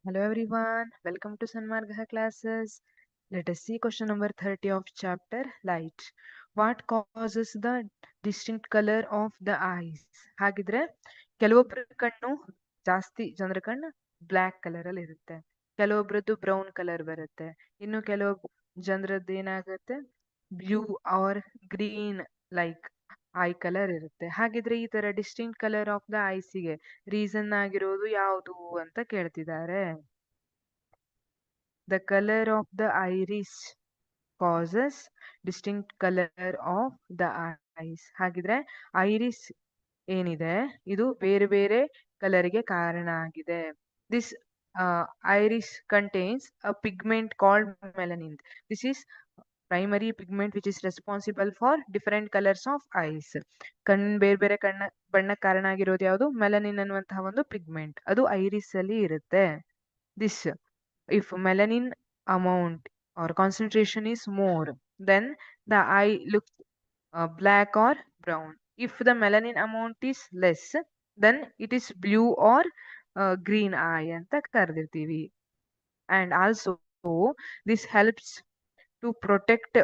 Hello everyone, welcome to Sanmargaha classes. Let us see question number 30 of chapter Light. What causes the distinct color of the eyes? ಹಾಗಿದ್ರೆ ಕೆಲವೊಬ್ಬರ ಕಣ್ಣು ಜಾಸ್ತಿ ಜನರ ಕಣ್ಣು black colour ಅಲ್ಲಿ ಇರುತ್ತೆ, ಕೆಲವೊಬ್ರದ್ದು brown colour ಬರುತ್ತೆ, ಇನ್ನು ಕೆಲವೊಬ್ಬ ಜನರದ್ದು ಏನಾಗುತ್ತೆ blue or green like eye colour ಇರುತ್ತೆ. ಹಾಗಿದ್ರೆ ಈ ತರ ಡಿಸ್ಟಿಂಕ್ಟ್ ಕಲರ್ ಆಫ್ ದ ಐಸಿಗೆ ರೀಸನ್ ಆಗಿರೋದು ಯಾವುದು ಅಂತ ಕೇಳ್ತಿದ್ದಾರೆ. The colour of the iris causes distinct colour of the eyes. ಹಾಗಿದ್ರೆ ಐರಿಸ್ ಏನಿದೆ ಇದು ಬೇರೆ ಬೇರೆ ಕಲರ್ಗೆ ಕಾರಣ ಆಗಿದೆ. This iris contains a pigment called melanin. This is primary pigment which is responsible for different colors of eyes. ಬೇರೆ ಬೇರೆ ಬಣ್ಣ ಕಾರಣ ಆಗಿರೋದು ಯಾವುದು? ಮೆಲನಿನ್ ಅನ್ನುವಂತಹ ಒಂದು ಪಿಗ್ಮೆಂಟ್, ಅದು ಐರಿಸ್ ಅಲ್ಲಿ ಇರುತ್ತೆ. This if melanin amount or concentration is more, then the eye looks black or brown. If the melanin amount is less, then it is blue or green eye ಅಂತ ಕರೆದಿರ್ತೀವಿ. And also this helps to protect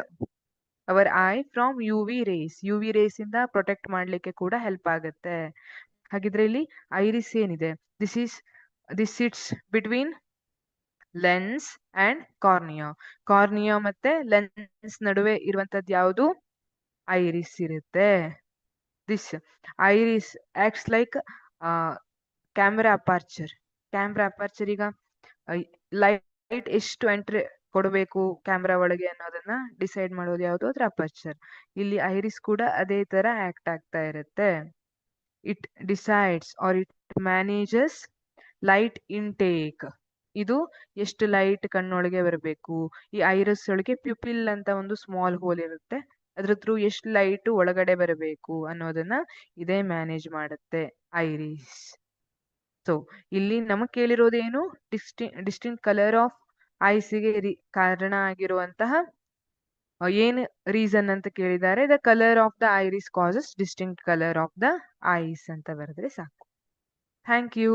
our eye from UV rays. UV rays ಇಂದ protect ಮಾಡ್ಲಿಕ್ಕೆ ಕೂಡ help ಆಗುತ್ತೆ. ಹಾಗಿದ್ರೆ ಇಲ್ಲಿ iris ಏನಿದೆ, this sits between lens and cornea. Cornea ಮತ್ತೆ lens ನಡುವೆ ಇರುವಂತದ್ದು ಯಾವುದು? ಐರಿಸ್ ಇರುತ್ತೆ. This iris acts like camera aperture. Camera aperture ಈಗ ಲೈಟ್ ಎಷ್ಟು ಎಂಟ್ರಿ ಕೊಡಬೇಕು ಕ್ಯಾಮ್ರಾ ಒಳಗೆ ಅನ್ನೋದನ್ನ ಡಿಸೈಡ್ ಮಾಡೋದು ಯಾವುದು? ಅದ್ರ ಅಪರ್ಚರ್. ಇಲ್ಲಿ ಐರಿಸ್ ಕೂಡ ಅದೇ ತರ ಆಕ್ಟ್ ಆಗ್ತಾ ಇರುತ್ತೆ. It decides or it manages light intake. ಇದು ಎಷ್ಟು ಲೈಟ್ ಕಣ್ಣೊಳಗೆ ಬರಬೇಕು. ಈ ಐರಿಸ್ ಒಳಗೆ ಪ್ಯುಪಿಲ್ ಅಂತ ಒಂದು ಸ್ಮಾಲ್ ಹೋಲ್ ಇರುತ್ತೆ, ಅದ್ರ ಥ್ರೂ ಎಷ್ಟು ಲೈಟ್ ಒಳಗಡೆ ಬರಬೇಕು ಅನ್ನೋದನ್ನ ಇದೇ ಮ್ಯಾನೇಜ್ ಮಾಡುತ್ತೆ ಐರಿಸ್. ಸೊ ಇಲ್ಲಿ ನಮಗ್ ಕೇಳಿರೋದೇನು? ಡಿಸ್ಟಿಂಕ್ಟ್ ಕಲರ್ ಆಫ್ ಐಸ್ಗೆ ಕಾರಣ ಆಗಿರುವಂತಹ ಏನು ರೀಸನ್ ಅಂತ ಕೇಳಿದ್ದಾರೆ. The colour of the iris causes distinct colour of the eyes ಅಂತ ಬರೆದ್ರೆ ಸಾಕು. Thank you.